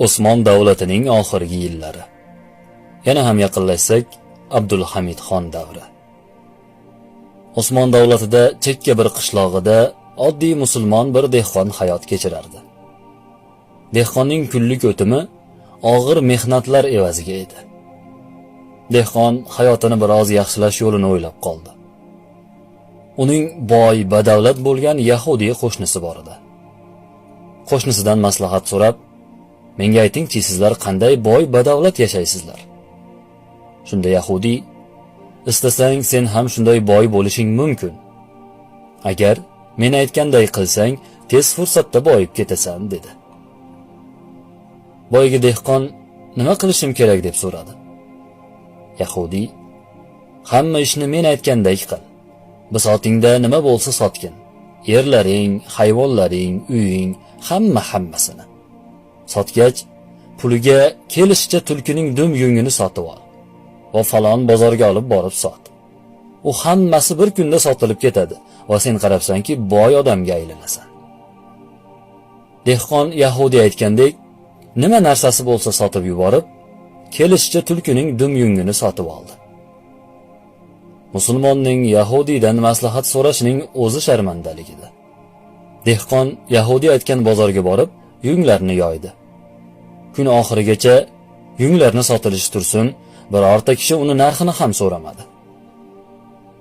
Osmon davlatining oxirgi yillari. Yana ham yaqinlashsak, Abdulhamid Xon davri. Osmon davlatida chekka bir qishlog'ida oddiy musulmon bir dehqon hayot kechirardi. Dehqonning kunlik o'timi og'ir mehnatlar evaziga edi. Dehqon hayotini biroz yaxshilash yo'lini o'ylab qoldi. Uning boy, badavlat bo'lgan Yahudiy qo'shnisi bor edi. Qo'shnisidan maslahat so'rab, "Menga ayting-chi, sizlar qanday boy, badavlat yashaysizlar?" Shunda Yahudiy, "Istasang sen ham shunday boy bo'lishing mumkin. Agar men aytganday qilsang, tez fursatda boyib ketasan", dedi. Boyga dehqon, "Nima qilishim kerak?" deb so'radi. Yahudiy, "Hamma ishni men aytgandek qil. Bisotingda nima bo'lsa sotgin. Yerlaring, hayvonlaring, uying, hammasini. Sotgach, puliga kelishicha tulkining dum yungini sotib ol va falon bozorga olib borib sot. U hammasi bir kunda sotilib ketadi va sen qarabsanki, boy odamga aylanasan." Dehqon Yahudiy aytgandek, nima narsasi bo'lsa sotib yuborib, kelishicha tulkining dum yungini sotib oldi. Musulmonning Yahudiydan maslahat so'rashining o'zi sharmandalik edi. Dehqon Yahudiy aytgan bozorga borib, yunglarni yoydi. Kun oxirigacha yunglarni sotilishi tursin, birorta kishi uni narxini ham so'ramadi.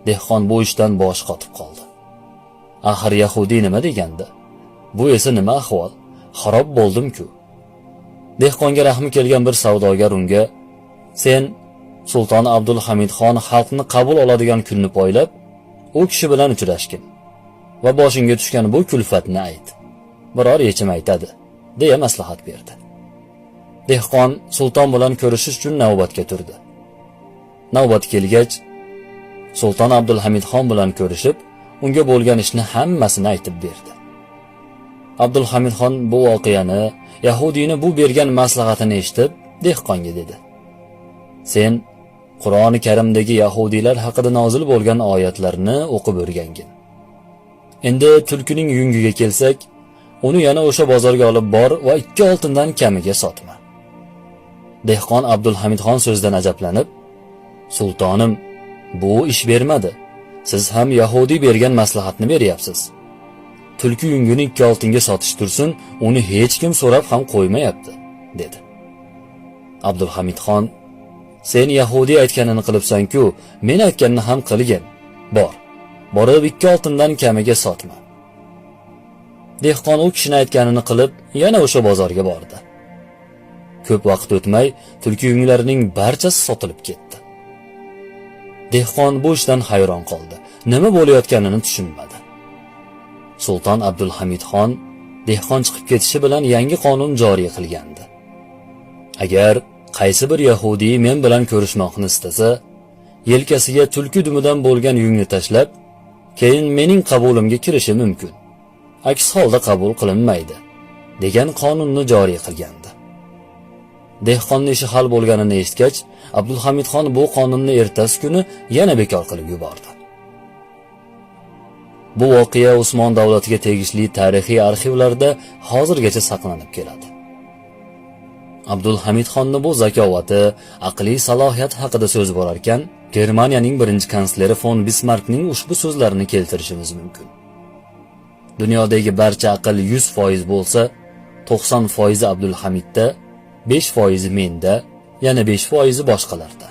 Dehqon bu ishdan bosh qotib qoldi. Axir Yahudiy nima degandi? Bu esa nima ahvol? Xarob bo'ldim-ku. Dehqonga rahmi kelgan bir savdogar unga, "Sen Sulton Abdulhamid Xon xalqni qabul oladigan kunni poylab, u kishi bilan uchrashgin va boshingga tushgan bu kulfatni ayt. Biror yechim aytadi", deya maslahat berdi. Dehqon sulton bilan ko'rishish uchun navbatga turdi. Navbat kelgach, Sulton Abdulhamid Xon bilan ko'rishib, unga bo'lgan ishni hammasini aytib berdi. Abdulhamid Xon bu voqeani, Yahudiyni bu bergan maslahatini eshitib, dehqonga dedi: "Sen Qur'oni Karimdagi Yahudiylar haqida nozil bo'lgan oyatlarni o'qib o'rgangin. Endi tulkining yungiga kelsak, uni yana o'sha bozorga olib bor va 2 oltindan kamiga sotma." Dehqon Abdulhamid Xon so'zdan ajablanib, "Sultonim, bu ish bermadi. Siz ham Yahudiy bergan maslahatni beryapsiz. Tulki yungini 2 oltinga sotish tursin, uni hech kim so'rab ham qo'ymayapti", dedi. Abdulhamid Xon, "Sen Yahudiy aytganini qilibsan-ku, men aytganini ham qilgin. Borib 2 oltindan kamiga sotma." Dehqon u kishining aytganini qilib, yana o'sha bozorga bordi. Ko'p vaqt o'tmay, tulki yunglarining barchasi sotilib ketdi. Dehqon bu ishdan hayron qoldi. Nima bo'layotganini tushunmadi. Sulton Abdulhamid Xon dehqon chiqib ketishi bilan yangi qonun joriy qilgandi. Agar qaysi bir Yahudiy men bilan ko'rishmoqni istasa, yelkasiga tulki dumidan bo'lgan yungni tashlab, keyin mening qabulimga kirishi mumkin. Aks holda qabul qilinmaydi, degan qonunni joriy qilgandi. Dehqonning ishi hal bo'lganini eshitgach, Abdulhamid Xon bu qonunni ertasi kuni yana bekor qilib yubordi. Bu voqea Osmon davlatiga tegishli tarixiy arxivlarda hozirgacha saqlanib keladi. Abdulhamid Xonning bu zakovati, aqliy salohiyati haqida so'z borar ekan, Germaniyaning birinchi kansleri von Bismarckning ushbu so'zlarini keltirishimiz mumkin. Dunyodagi barcha aql 100% bo'lsa, 90% Abdulhamidda, 5% menda, yana 5% boshqalarda.